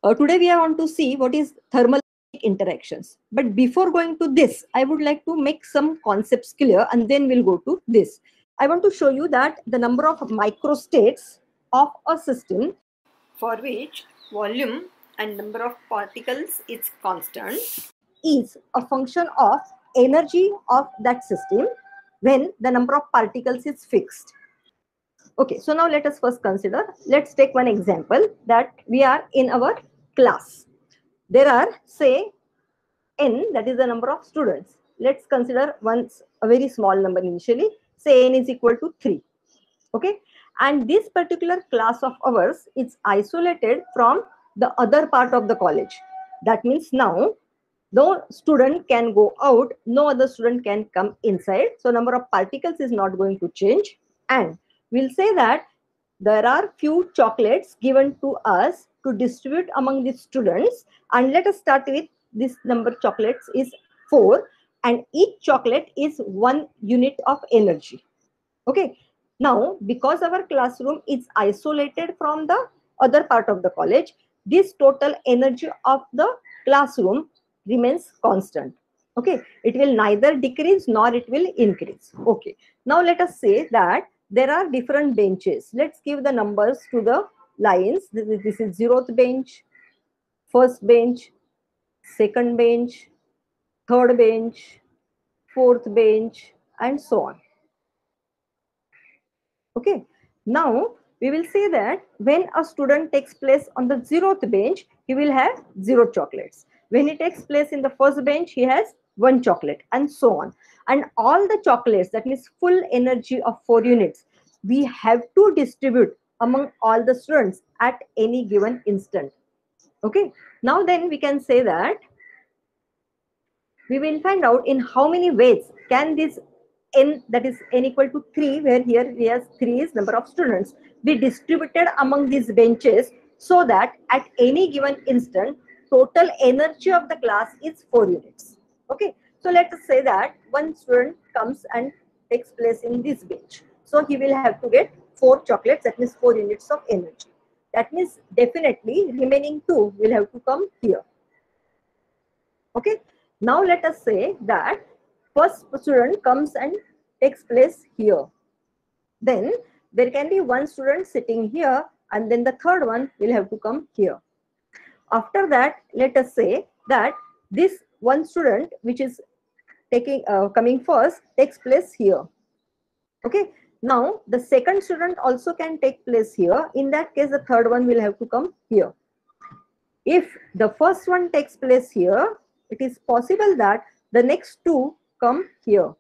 Today we are on to see what is thermal interactions. But before going to this, I would like to make some concepts clear and then we'll go to this. I want to show you that the number of microstates of a system for which volume and number of particles is constant is a function of energy of that system when the number of particles is fixed. Okay, so now let us first consider, let's take one example that we are in our class. There are, say, n, that is the number of students. Let's consider once a very small number initially, say n is equal to 3. Okay, and this particular class of ours is isolated from the other part of the college. That means now no student can go out, no other student can come inside. So number of particles is not going to change. And we'll say that there are few chocolates given to us to distribute among the students. And let us start with this number of chocolates is 4. And each chocolate is 1 unit of energy. Okay. Now, because our classroom is isolated from the other part of the college, this total energy of the classroom remains constant. Okay, it will neither decrease nor it will increase. Okay, now let us say that there are different benches. Let's give the numbers to the lines. This is 0th bench, first bench, second bench, third bench, fourth bench, and so on. Okay, now we will say that when a student takes place on the 0th bench, he will have 0 chocolates. When he takes place in the first bench, he has 1 chocolate, and so on. And all the chocolates, that means full energy of 4 units, we have to distribute among all the students at any given instant. Okay, now then we can say that we will find out in how many ways can this n, that is n equal to 3, where here we have 3 is number of students, be distributed among these benches so that at any given instant total energy of the class is 4 units. Okay, so let us say that one student comes and takes place in this bench, so he will have to get 4 chocolates, that means 4 units of energy. That means definitely remaining 2 will have to come here. Okay, now let us say that first student comes and takes place here. Then there can be one student sitting here, and then the third one will have to come here. After that, let us say that this one student which is coming first takes place here. Okay, now the second student also can take place here. In that case, the third one will have to come here. If the first one takes place here, it is possible that the next 2 come here.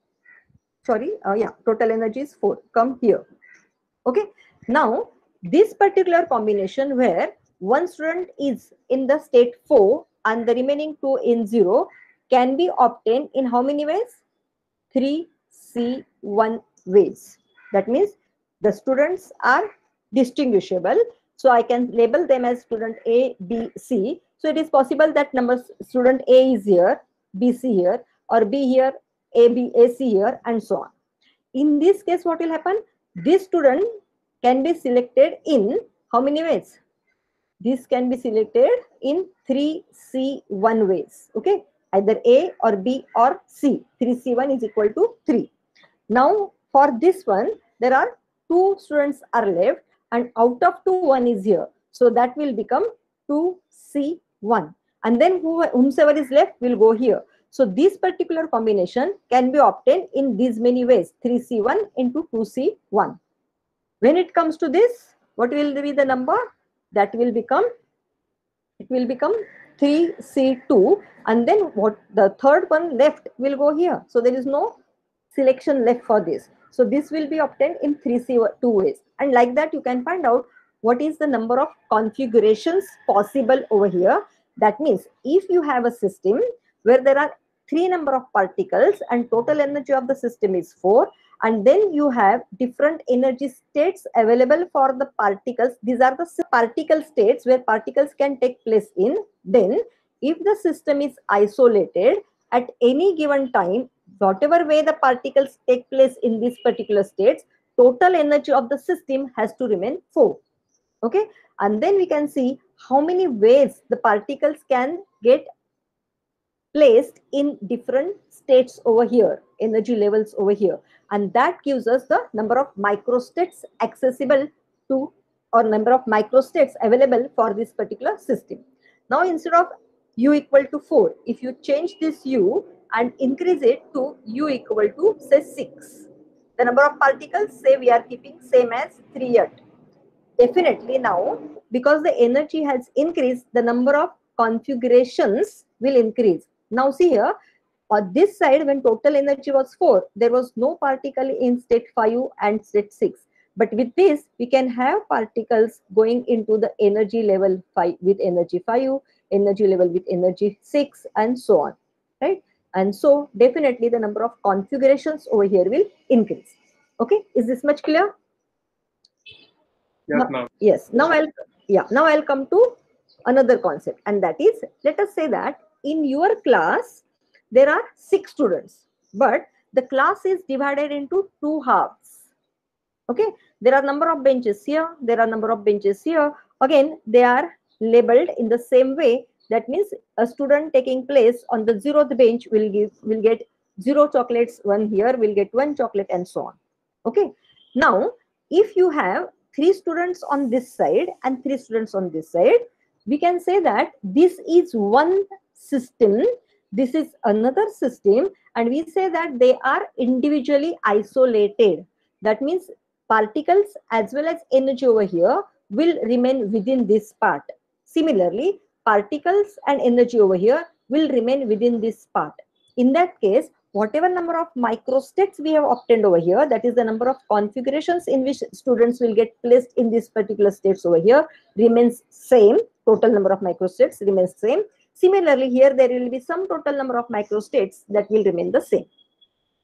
Sorry, yeah, total energy is 4, come here. Okay, now this particular combination where one student is in the state 4 and the remaining 2 in 0 can be obtained in how many ways? 3C1 ways. That means the students are distinguishable. So I can label them as student A, B, C. So it is possible that number student A is here, B, C here, or B here, A, B, A, C here, and so on. In this case, what will happen? This student can be selected in how many ways? This can be selected in 3C1 ways. Okay, either A or B or C. 3C1 is equal to 3. Now, for this one, there are 2 students are left, and out of 2, 1 is here. So that will become 2C1. And then whomsoever is left will go here. So this particular combination can be obtained in these many ways, 3C1 into 2C1. When it comes to this, what will be the number? That will become, it will become 3C2, and then what the third one left will go here. So there is no selection left for this. So this will be obtained in 3C2 ways. And like that, you can find out what is the number of configurations possible over here. That means if you have a system where there are 3 number of particles and total energy of the system is 4, and then you have different energy states available for the particles. These are the particle states where particles can take place in. Then if the system is isolated at any given time, whatever way the particles take place in these particular states, total energy of the system has to remain 4. Okay, and then we can see how many ways the particles can get placed in different states over here, energy levels over here, and that gives us the number of microstates accessible to, or number of microstates available for this particular system. Now instead of u equal to 4, if you change this u and increase it to u equal to say 6, the number of particles, say we are keeping same as 3 yet. Definitely now, because the energy has increased, the number of configurations will increase. Now see here, on this side when total energy was 4, there was no particle in state 5 and state 6. But with this, we can have particles going into the energy level 5 with energy 5, energy level with energy 6, and so on, right? And so definitely the number of configurations over here will increase. Okay, is this much clear? Yes, ma'am. Yes. Now I'll come to another concept, and that is, let us say that in your class there are 6 students, but the class is divided into 2 halves. Okay, there are number of benches here, there are number of benches here. Again, they are labeled in the same way. That means a student taking place on the 0th bench will get 0 chocolates, one here will get 1 chocolate, and so on. Okay, now if you have 3 students on this side and 3 students on this side, we can say that this is one system, this is another system, and we say that they are individually isolated. That means particles as well as energy over here will remain within this part. Similarly, particles and energy over here will remain within this part. In that case, whatever number of microstates we have obtained over here, that is the number of configurations in which students will get placed in this particular states over here, remains same. Total number of microstates remains same. Similarly, here there will be some total number of microstates that will remain the same.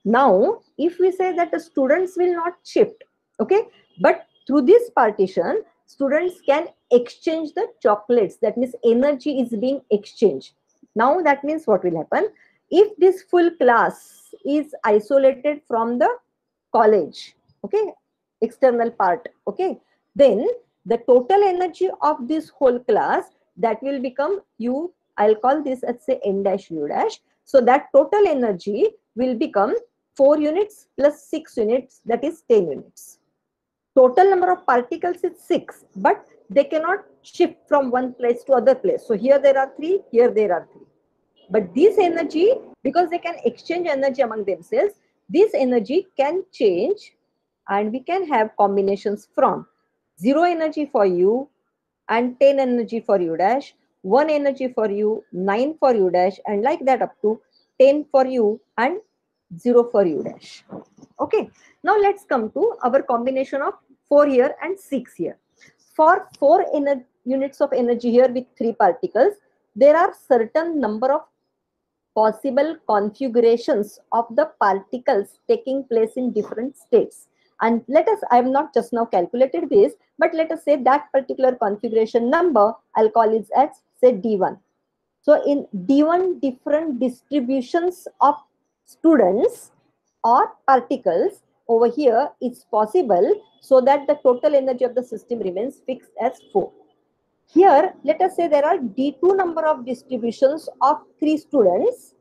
Now, if we say that the students will not shift, okay, but through this partition, students can exchange the chocolates. That means energy is being exchanged. Now that means what will happen? If this full class is isolated from the college, okay, external part, okay, then the total energy of this whole class, that will become u, I'll call this as say n dash u dash. So that total energy will become 4 units plus 6 units, that is 10 units. Total number of particles is 6, but they cannot shift from one place to other place. So here there are 3, here there are 3. But this energy, because they can exchange energy among themselves, this energy can change, and we can have combinations from 0 energy for u and 10 energy for u dash, 1 energy for u, 9 for u dash, and like that up to 10 for u and 0 for u dash. Okay, now let's come to our combination of 4 here and 6 here. For 4 units of energy here with 3 particles, there are certain number of possible configurations of the particles taking place in different states. And let us, I have not just now calculated this, but let us say that particular configuration number, I'll call it as say D1. So in D1, different distributions of students or particles over here is possible, so that the total energy of the system remains fixed as 4. Here, let us say there are D2 number of distributions of 3 students,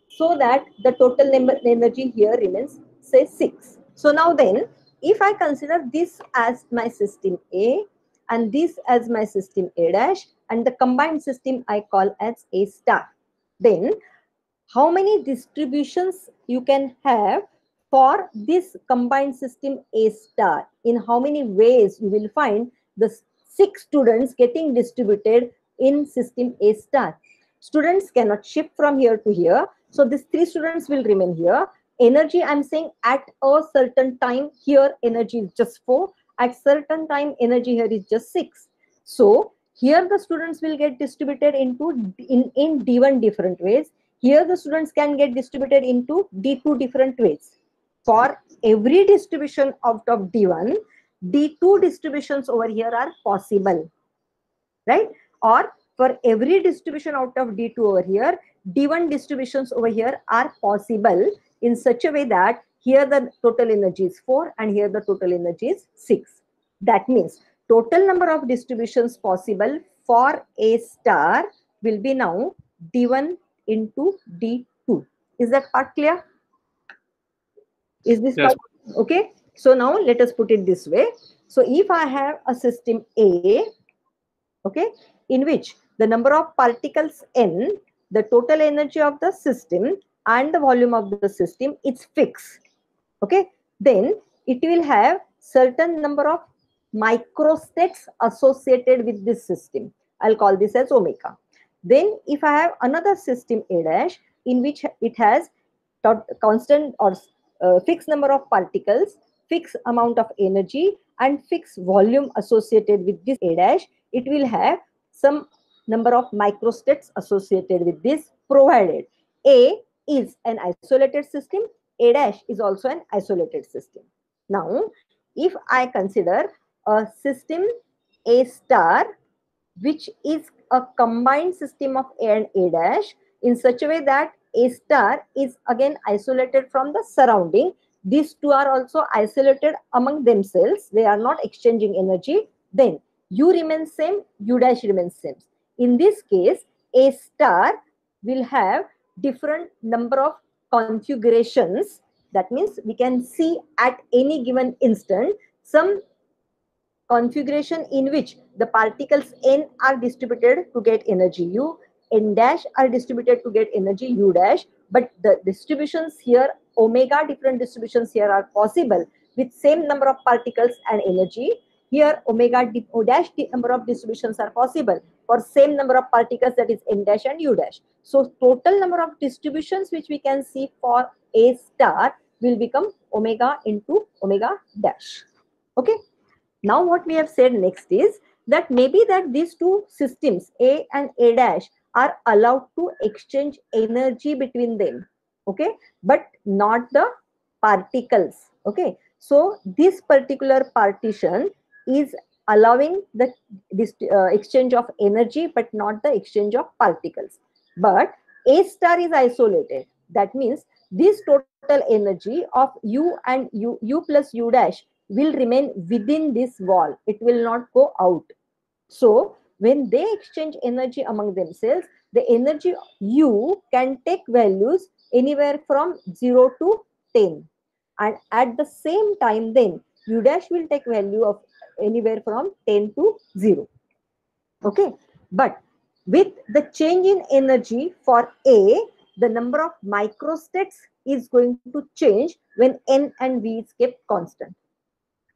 so that the total energy here remains say 6. So now then, if I consider this as my system A and this as my system A dash, and the combined system I call as A star, then how many distributions you can have for this combined system A star? In how many ways you will find the 6 students getting distributed in system A star? Students cannot shift from here to here, so these 3 students will remain here. Energy, I'm saying at a certain time here energy is just 4, at certain time energy here is just 6. So here the students will get distributed into in D1 different ways. Here the students can get distributed into D2 different ways. For every distribution out of D1, D2 distributions over here are possible, right? Or for every distribution out of D2 over here, D1 distributions over here are possible in such a way that here the total energy is 4 and here the total energy is 6. That means total number of distributions possible for A star will be now D1 into D2. Is that part clear? Is this Yes. part okay? So now let us put it this way. So if I have a system A, okay, in which the number of particles n, the total energy of the system and the volume of the system is fixed, okay, then it will have certain number of microstates associated with this system. I'll call this as omega. Then if I have another system A dash in which it has constant or fixed number of particles, fixed amount of energy and fixed volume associated with this A dash, it will have some number of microstates associated with this, provided A is an isolated system, A dash is also an isolated system. Now, if I consider a system A star, which is a combined system of A and A dash, in such a way that A star is again isolated from the surrounding. These two are also isolated among themselves. They are not exchanging energy. Then U remains same, U dash remains same. In this case, A star will have different number of configurations. That means we can see at any given instant some configuration in which the particles n are distributed to get energy U, n dash are distributed to get energy U dash, but the distributions here, omega different distributions here are possible with same number of particles and energy. Here omega O dash number of distributions are possible for same number of particles, that is n dash and U dash. So total number of distributions which we can see for A star will become omega into omega dash. Okay. Now what we have said next is that maybe that these two systems A and A dash are allowed to exchange energy between them, okay, but not the particles, okay. So this particular partition is allowing the exchange of energy but not the exchange of particles. But A star is isolated. That means this total energy of U plus U dash will remain within this wall. It will not go out. So when they exchange energy among themselves, the energy U can take values anywhere from 0 to 10. And at the same time, then U dash will take value of anywhere from 10 to 0. Okay. But with the change in energy for A, the number of microstates is going to change when N and V is kept constant.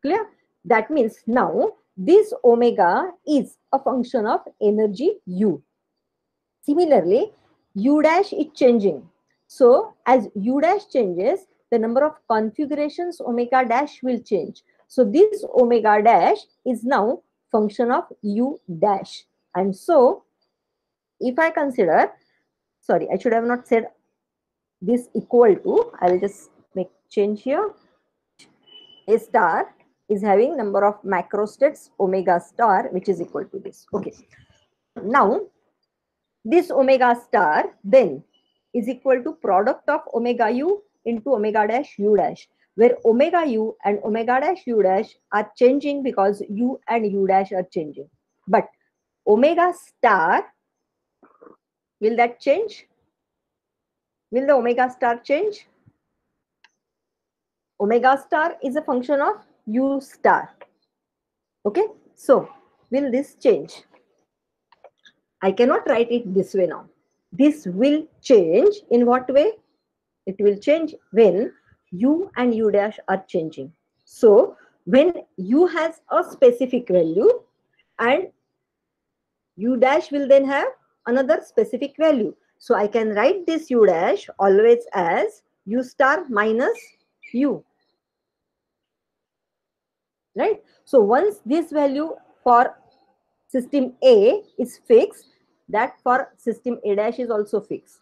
Clear? That means now this omega is a function of energy U. Similarly, U dash is changing. So as U dash changes, the number of configurations omega dash will change. So this omega dash is now function of U dash. And so if I consider, sorry, I should have not said this equal to, I'll just make change here. A star is having number of macrostates omega star, which is equal to this. Okay. Now, this omega star then is equal to product of omega U into omega dash U dash, where omega U and omega dash U dash are changing because U and U dash are changing. But omega star, will that change? Will the omega star change? Omega star is a function of U star. Okay, so will this change? I cannot write it this way now. This will change in what way? It will change when U and U dash are changing. So when U has a specific value and U dash will then have another specific value. So I can write this U dash always as U star minus U. Right? So once this value for system A is fixed, that for system A dash is also fixed.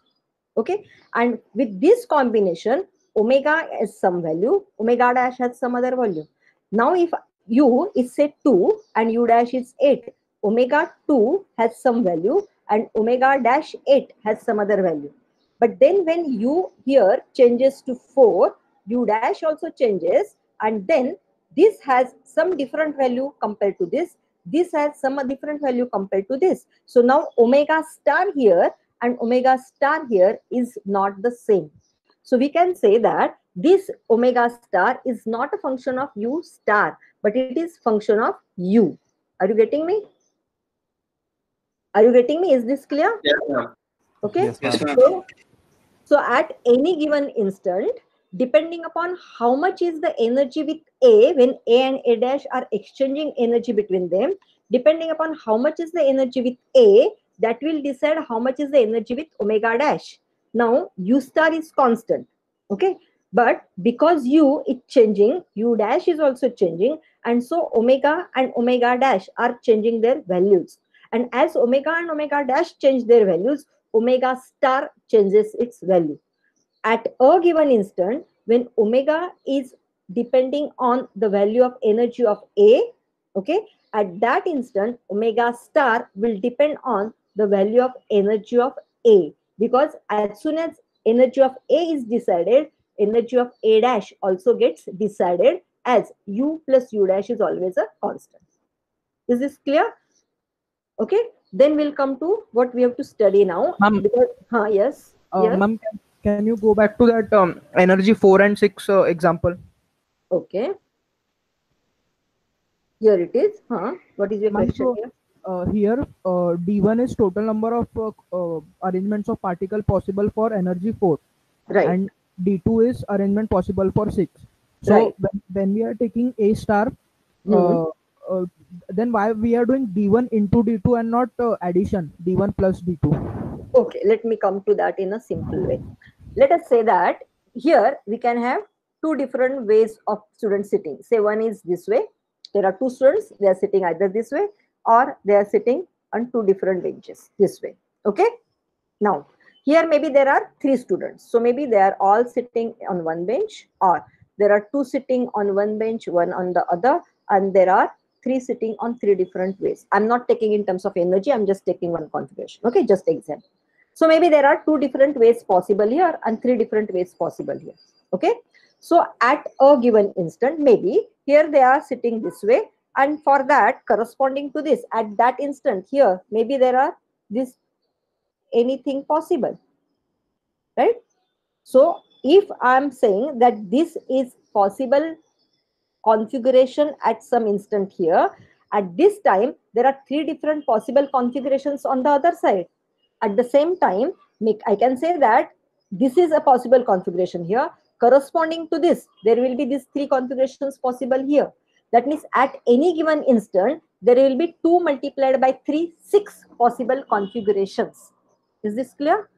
Okay, and with this combination, omega has some value, omega dash has some other value. Now if U is say 2 and U dash is 8, omega 2 has some value and omega dash 8 has some other value. But then when U here changes to 4, U dash also changes, and then this has some different value compared to this. this has some different value compared to this. So now omega star here and omega star here is not the same. So we can say that this omega star is not a function of u star, but it is function of u. Are you getting me? Are you getting me? Is this clear? Yes, ma'am. Okay. Yes, So, so at any given instant, depending upon how much is the energy with A, when A and A dash are exchanging energy between them, depending upon how much is the energy with A, that will decide how much is the energy with omega dash. Now, U star is constant. Okay. But because U is changing, U dash is also changing. And so omega and omega dash are changing their values. And as omega and omega dash change their values, omega star changes its value. At a given instant, when omega is depending on the value of energy of A, okay, at that instant, omega star will depend on the value of energy of A, because as soon as energy of A is decided, energy of A dash also gets decided, as U plus U dash is always a constant. Is this clear? Okay, then we'll come to what we have to study now. Because, yes. Yes. Ma'am, can you go back to that energy 4 and 6 example? Okay. Here it is. What is your question here? Here, D1 is total number of arrangements of particle possible for energy 4. Right. And D2 is arrangement possible for 6. So Right. when we are taking A star, then why we are doing D1 into D2 and not addition, D1 plus D2? Okay, let me come to that in a simple way. Let us say that here we can have two different ways of students sitting. Say one is this way. There are two students, they are sitting either this way or they are sitting on two different benches this way. Okay. Now, here maybe there are three students. So maybe they are all sitting on one bench, or there are two sitting on one bench, one on the other, and there are three sitting on three different ways. I'm not taking in terms of energy, I'm just taking one configuration. Okay, just example. So maybe there are two different ways possible here and three different ways possible here. Okay. So at a given instant, maybe here they are sitting this way, and for that corresponding to this at that instant here, maybe there are this anything possible, right? So if I'm saying that this is possible configuration at some instant here, at this time there are three different possible configurations on the other side. At the same time, I can say that this is a possible configuration here. Corresponding to this, there will be these three configurations possible here. That means at any given instant, there will be 2 multiplied by 3, 6 possible configurations. Is this clear?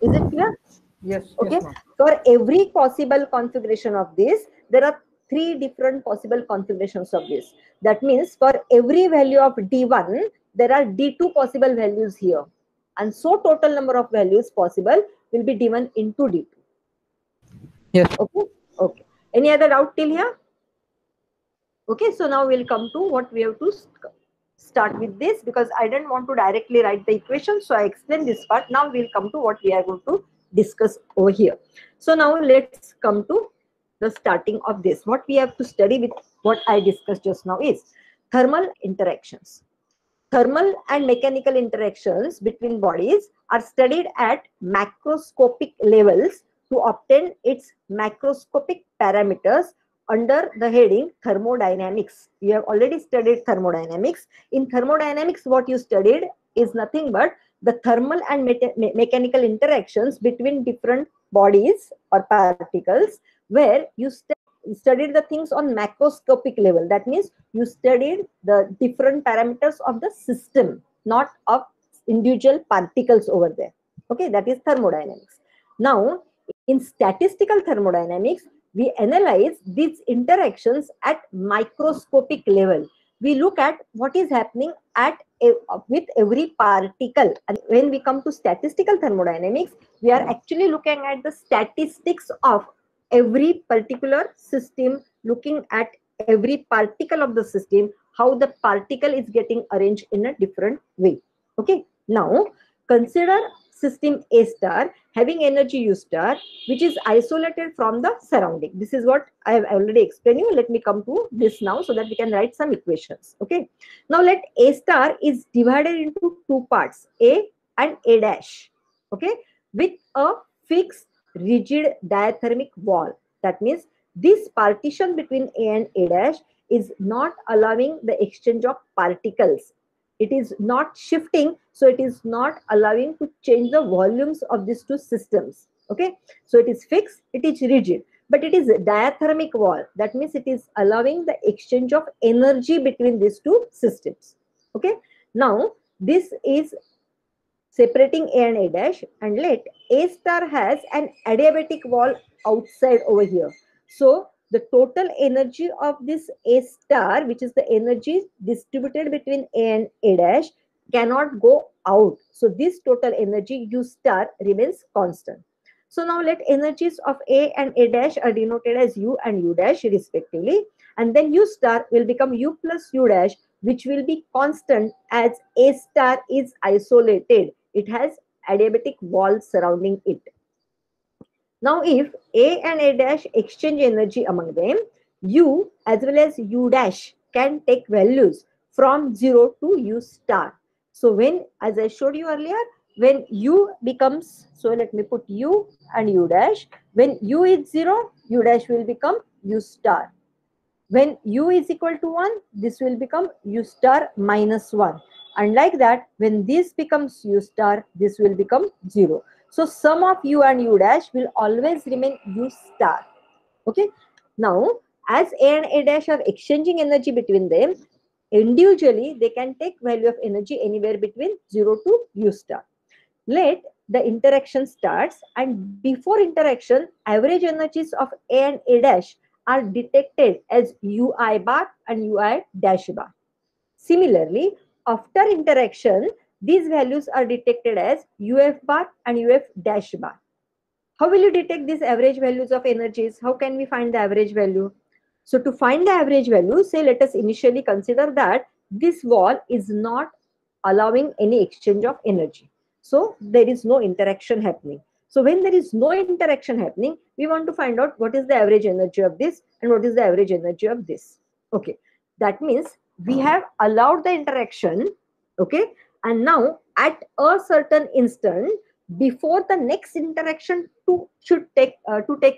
Is it clear? Yes. Okay. Yes, for every possible configuration of this, there are 3 different possible configurations of this. That means for every value of D1, there are D2 possible values here. And so total number of values possible will be D1 into D2. Yes. Okay. Okay. Any other doubt till here? Okay. So now we'll come to what we have to start with this, because I didn't want to directly write the equation. So I explained this part. Now we'll come to what we are going to discuss over here. So now let's come to the starting of this. What we have to study with what I discussed just now is thermal interactions. Thermal and mechanical interactions between bodies are studied at macroscopic levels to obtain its macroscopic parameters under the heading thermodynamics. You have already studied thermodynamics. In thermodynamics, what you studied is nothing but the thermal and mechanical interactions between different bodies or particles, where you studied the things on macroscopic level. That means you studied the different parameters of the system, not of individual particles over there. Okay, that is thermodynamics. Now, in statistical thermodynamics, we analyze these interactions at microscopic level. We look at what is happening with every particle. And when we come to statistical thermodynamics, we are actually looking at the statistics of every particular system, looking at every particle of the system, how the particle is getting arranged in a different way. Okay. Now, consider system A star having energy U star, which is isolated from the surrounding. This is what I have already explained you. Let me come to this now so that we can write some equations. Okay. Now let A star is divided into two parts, A and A dash. Okay. With a fixed rigid diathermic wall. That means this partition between A and A dash is not allowing the exchange of particles. It is not shifting, so it is not allowing to change the volumes of these two systems. Okay, so it is fixed, it is rigid, but it is a diathermic wall. That means it is allowing the exchange of energy between these two systems. Okay, now this is separating A and A dash, and let A star has an adiabatic wall outside over here. So the total energy of this A star, which is the energy distributed between A and A dash, cannot go out. So this total energy U star remains constant. So now let energies of A and A dash are denoted as U and U dash respectively, and then U star will become U plus U dash, which will be constant as A star is isolated. It has adiabatic wall surrounding it. Now, if A and A dash exchange energy among them, U as well as U dash can take values from 0 to U star. So, when, as I showed you earlier, when U becomes, so let me put U and U dash, when U is 0, U dash will become U star. When U is equal to 1, this will become U star minus 1. And like that, when this becomes U star, this will become 0. So sum of U and U dash will always remain U star. Okay. Now, as A and A dash are exchanging energy between them, individually they can take value of energy anywhere between 0 to U star. Let the interaction starts, and before interaction, average energies of A and A dash are detected as Ui bar and Ui dash bar. Similarly, after interaction, these values are detected as UF bar and UF dash bar. How will you detect these average values of energies? How can we find the average value? So to find the average value, say let us initially consider that this wall is not allowing any exchange of energy. So there is no interaction happening. So when there is no interaction happening, we want to find out what is the average energy of this and what is the average energy of this. Okay, that means we have allowed the interaction. Okay, and now at a certain instant, before the next interaction should take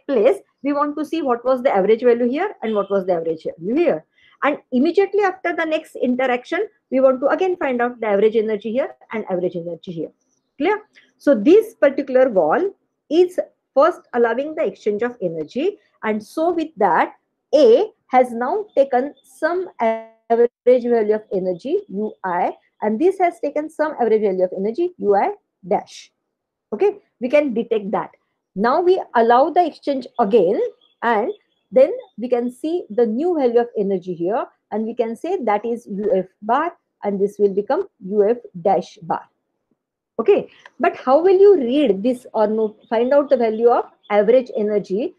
place, we want to see what was the average value here and what was the average value here. And immediately after the next interaction, we want to again find out the average energy here and average energy here. Clear? So this particular wall is first allowing the exchange of energy, and so with that, A has now taken some average value of energy Ui, and this has taken some average value of energy Ui dash. Okay, we can detect that. Now we allow the exchange again, and then we can see the new value of energy here, and we can say that is UF bar, and this will become UF dash bar. Okay, but how will you read this or not, find out the value of average energy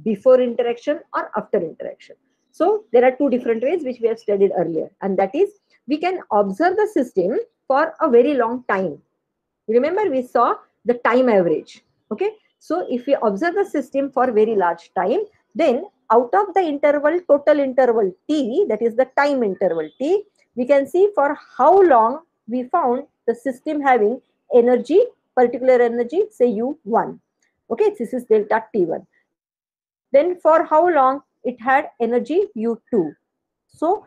before interaction or after interaction? So there are two different ways which we have studied earlier, and that is we can observe the system for a very long time. Remember, we saw the time average. Okay, so if we observe the system for very large time, then out of the interval, total interval t, that is the time interval t, we can see for how long we found the system having energy, particular energy, say U1. Okay, this is delta T1. Then for how long it had energy U2. So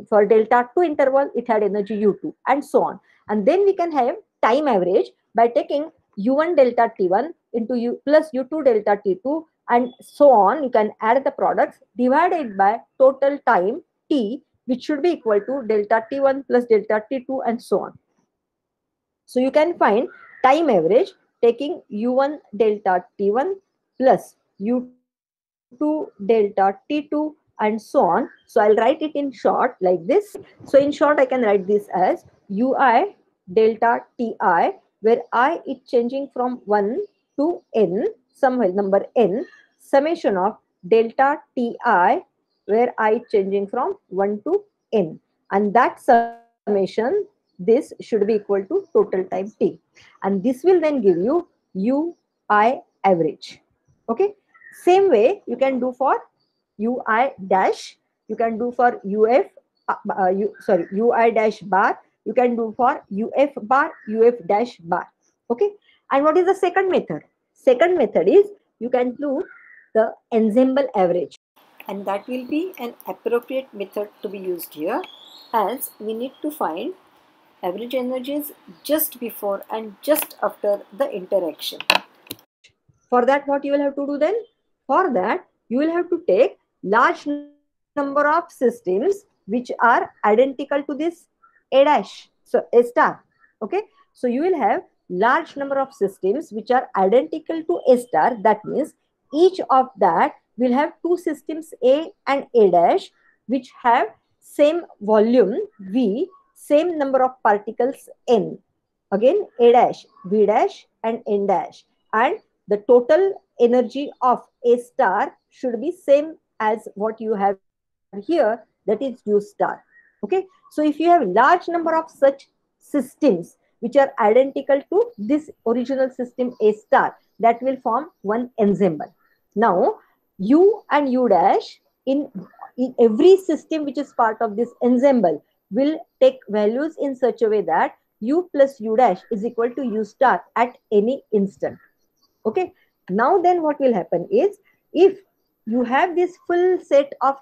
for delta 2 interval, it had energy U2 and so on. And then we can have time average by taking U1 delta T1 into U plus U2 delta T2 and so on. You can add the products divided by total time T, which should be equal to delta T1 plus delta T2 and so on. So you can find time average taking U1 delta T1 plus U2 delta T2 and so on. So I'll write it in short like this. So in short, I can write this as Ui delta Ti, where I is changing from 1 to n, some number n, summation of delta Ti, where I is changing from 1 to n. And that summation will this should be equal to total time T. And this will then give you UI average. Okay. Same way you can do for UI dash, you can do for UI dash bar, you can do for UF bar, UF dash bar. Okay. And what is the second method? Second method is you can do the ensemble average. And that will be an appropriate method to be used here, as we need to find average energies just before and just after the interaction. For that, what you will have to do then? For that, you will have to take large number of systems which are identical to this A dash, so A star. Okay, so you will have large number of systems which are identical to A star. That means each of that will have two systems A and A dash which have same volume V, same number of particles N. Again, A dash, B dash and N dash, and the total energy of A star should be same as what you have here, that is U star. Okay, so if you have large number of such systems which are identical to this original system A star, that will form one ensemble. Now U and U dash in every system which is part of this ensemble will take values in such a way that U plus U dash is equal to U star at any instant. Okay, now then what will happen is, if you have this full set of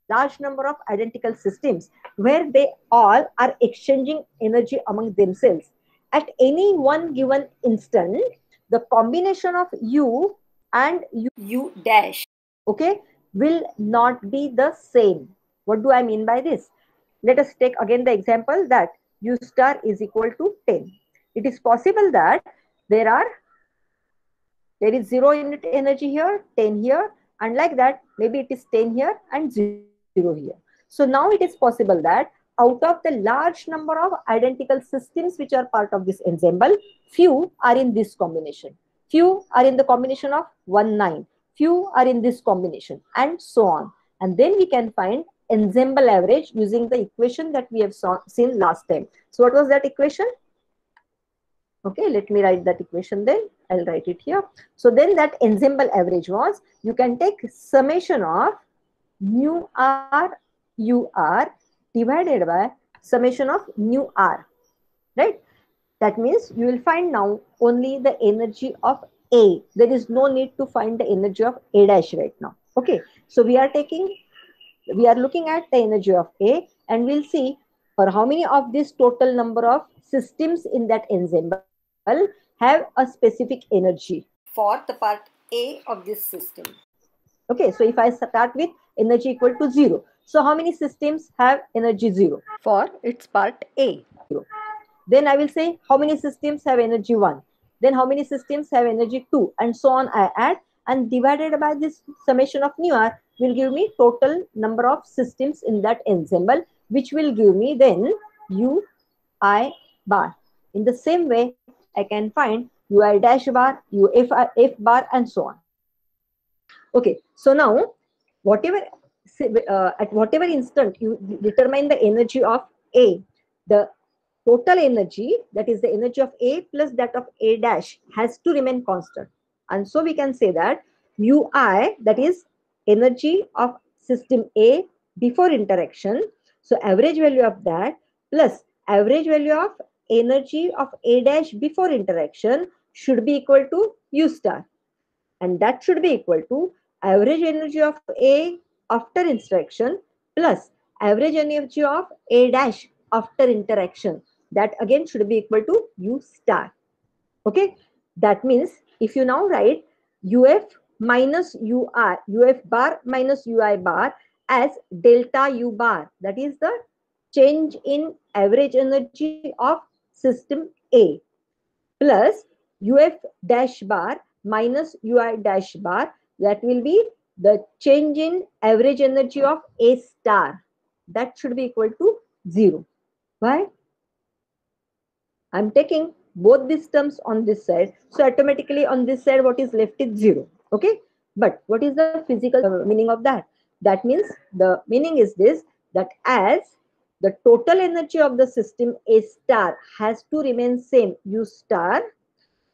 large number of identical systems where they all are exchanging energy among themselves, at any one given instant, the combination of U and U dash, okay, will not be the same. What do I mean by this? Let us take again the example that U star is equal to 10. It is possible that there is 0 unit energy here, 10 here, and like that, maybe it is 10 here and 0 here. So now it is possible that out of the large number of identical systems which are part of this ensemble, few are in this combination, few are in the combination of 1, 9, few are in this combination, and so on. And then we can find ensemble average using the equation that we have seen last time. So what was that equation? Okay, let me write that equation then. I'll write it here. So then that ensemble average was, you can take summation of mu r u r divided by summation of mu r, right? That means you will find now only the energy of A. There is no need to find the energy of A dash right now. Okay, so we are looking at the energy of A, and we'll see for how many of this total number of systems in that ensemble have a specific energy for the part A of this system. Okay, so if I start with energy equal to 0, so how many systems have energy 0 for its part A? Then I will say how many systems have energy 1, then how many systems have energy 2, and so on. I add, and divided by this summation of mu r will give me total number of systems in that ensemble, which will give me then U I bar. In the same way, I can find UI dash bar, UF F bar, and so on. Okay, so now at whatever instant you determine the energy of A, the total energy, that is the energy of A plus that of A dash, has to remain constant. And so we can say that UI, that is energy of system A before interaction, so average value of that plus average value of energy of A dash before interaction should be equal to U star, and that should be equal to average energy of A after interaction plus average energy of A dash after interaction. That again should be equal to U star. Okay, that means if you now write UF minus UR, UF bar minus UI bar as delta U bar, that is the change in average energy of system A, plus UF dash bar minus UI dash bar, that will be the change in average energy of A star. That should be equal to 0. Why? I'm taking both these terms on this side. So automatically on this side, what is left is 0. Okay. But what is the physical meaning of that? That means the meaning is this, that as the total energy of the system A star has to remain same U star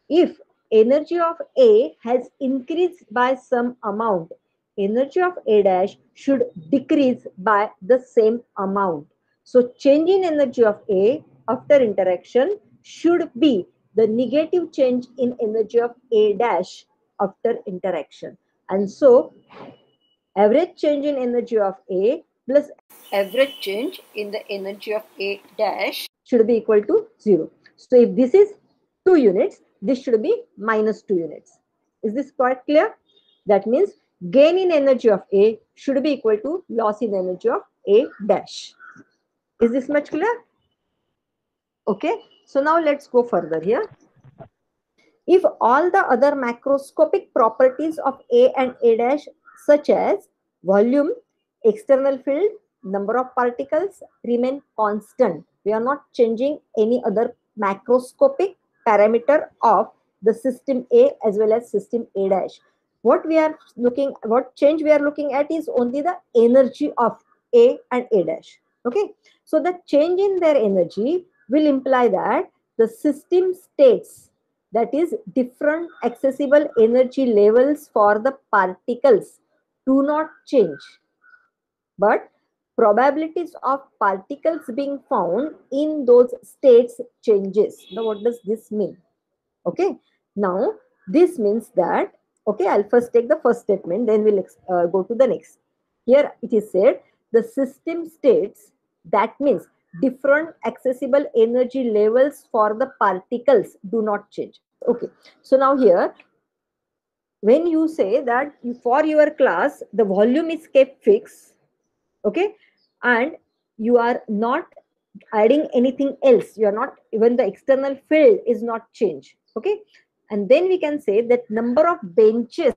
if energy of A has increased by some amount. Energy of A dash should decrease by the same amount. So change in energy of A after interaction should be the negative change in energy of A dash after interaction. And so average change in energy of A plus average change in the energy of A dash should be equal to 0. So if this is 2 units, this should be minus 2 units. Is this quite clear? That means gain in energy of A should be equal to loss in energy of A dash. Is this much clear? Okay. So now let's go further here. If all the other macroscopic properties of A and A dash, such as volume, external field, number of particles, remain constant, we are not changing any other macroscopic parameter of the system A as well as system A dash. What change we are looking at is only the energy of A and A dash. Okay, so the change in their energy will imply that the system states, that is different accessible energy levels for the particles, do not change, but probabilities of particles being found in those states changes. Now what does this mean? Okay, now this means that, okay, I'll first take the first statement, then we'll go to the next. Here it is said the system states, that means different accessible energy levels for the particles do not change. Okay, so now here when you say that for your class the volume is kept fixed, okay, and you are not adding anything else, you are not, even the external field is not changed, okay, and then we can say that number of benches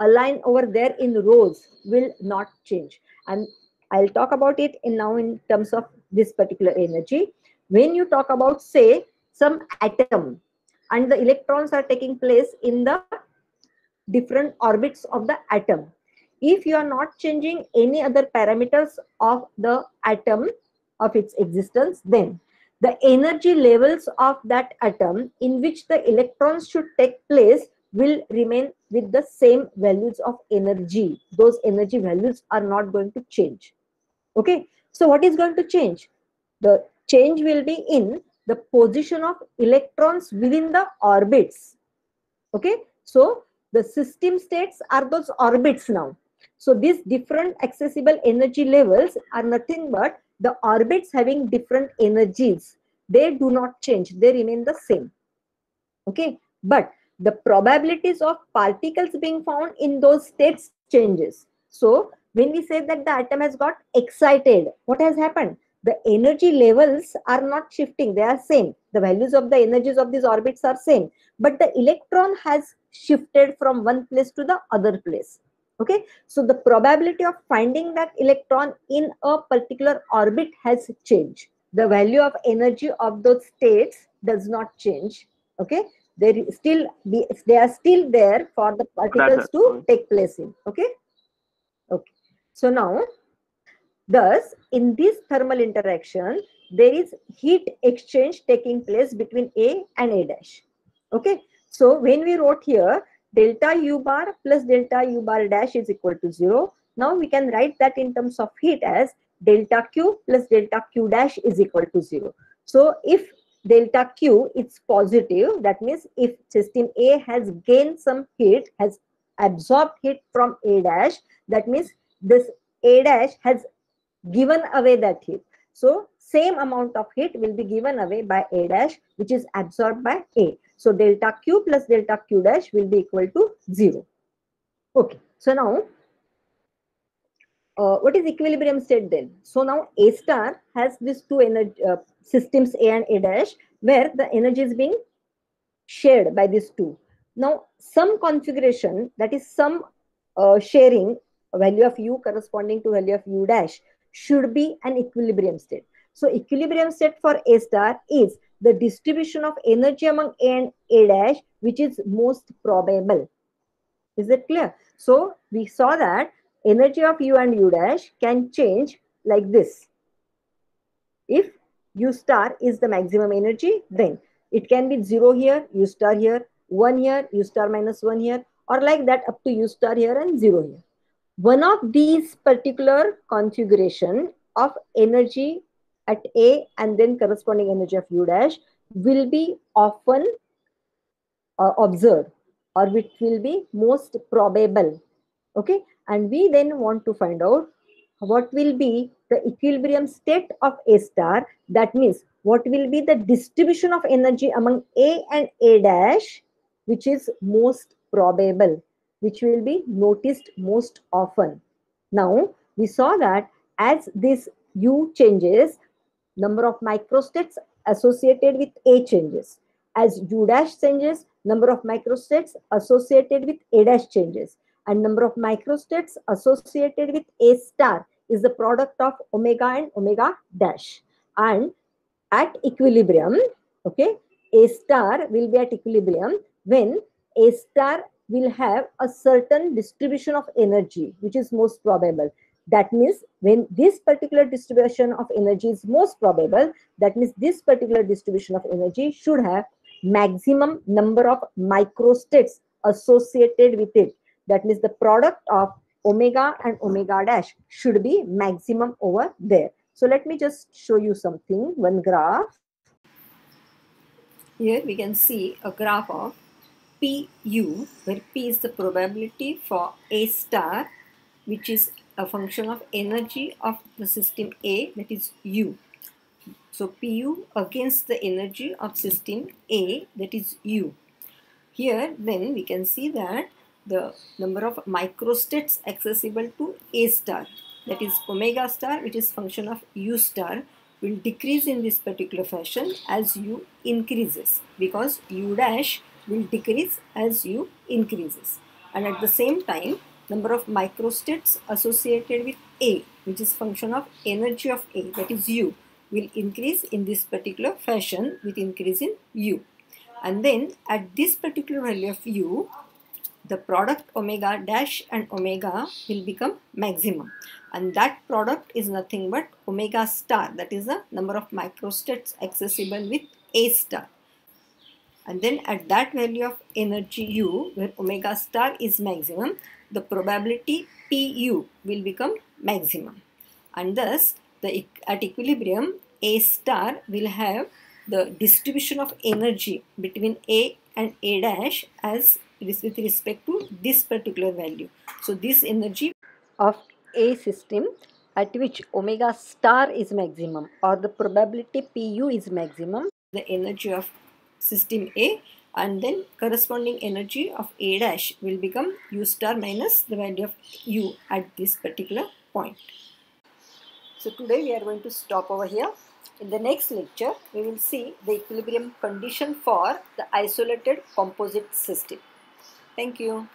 aligned over there in rows will not change. And I'll talk about it now in terms of this particular energy. When you talk about, say, some atom and the electrons are taking place in the different orbits of the atom, if you are not changing any other parameters of the atom, of its existence, then the energy levels of that atom in which the electrons should take place will remain with the same values of energy. Those energy values are not going to change. Okay, so what is going to change? The change will be in the position of electrons within the orbits. Okay, so the system states are those orbits now. So these different accessible energy levels are nothing but the orbits having different energies. They do not change, they remain the same. Okay, but the probabilities of particles being found in those states changes. So when we say that the atom has got excited, what has happened? The energy levels are not shifting, they are same. The values of the energies of these orbits are same, but the electron has shifted from one place to the other place. Okay, so the probability of finding that electron in a particular orbit has changed. The value of energy of those states does not change. Okay, they are still there for the particles to take place in. Okay, okay. So now, thus, in this thermal interaction, there is heat exchange taking place between A and A dash. Okay, so when we wrote here delta U bar plus delta U bar dash is equal to 0, now we can write that in terms of heat as delta Q plus delta Q dash is equal to 0. So if delta Q is positive, that means if system A has gained some heat, has absorbed heat from A dash, that means this A dash has given away that heat. So same amount of heat will be given away by A dash, which is absorbed by A. So delta Q plus delta Q dash will be equal to 0. Okay, so now what is equilibrium state then? So now A star has these two energy systems A and A dash, where the energy is being shared by these two. Now some configuration, that is some sharing, value of U corresponding to value of U dash, should be an equilibrium state. So equilibrium state for A star is the distribution of energy among A and A dash which is most probable. Is it clear? So we saw that energy of U and U dash can change like this. If U star is the maximum energy, then it can be 0 here, U star here, 1 here, U star minus 1 here, or like that up to U star here and 0 here. One of these particular configuration of energy at A and then corresponding energy of U dash will be often observed, or which will be most probable. Okay, and we then want to find out what will be the equilibrium state of A star. That means what will be the distribution of energy among A and A dash, which is most probable, which will be noticed most often. Now we saw that as this U changes, number of microstates associated with A changes. As U dash changes, number of microstates associated with A dash changes. And number of microstates associated with A star is the product of omega and omega dash. And at equilibrium, okay, A star will be at equilibrium when A star will have a certain distribution of energy, which is most probable. That means when this particular distribution of energy is most probable, that means this particular distribution of energy should have maximum number of microstates associated with it. That means the product of omega and omega dash should be maximum over there. So let me just show you something, one graph. Here we can see a graph of Pu, where P is the probability for A star, which is a function of energy of the system A, that is U. So Pu against the energy of system A, that is U. Here then we can see that the number of microstates accessible to A star, that is omega star, which is function of U star, will decrease in this particular fashion as U increases, because U dash will decrease as U increases. And at the same time, number of microstates associated with A, which is function of energy of A, that is U, will increase in this particular fashion with increase in U. And then at this particular value of U, the product omega dash and omega will become maximum, and that product is nothing but omega star, that is the number of microstates accessible with A star. And then at that value of energy U, where omega star is maximum, the probability Pu will become maximum, and thus at equilibrium A star will have the distribution of energy between A and A dash as with respect to this particular value. So this energy of A system at which omega star is maximum, or the probability Pu is maximum, the energy of system A, and then corresponding energy of A dash will become U star minus the value of U at this particular point. So today we are going to stop over here. In the next lecture, we will see the equilibrium condition for the isolated composite system. Thank you.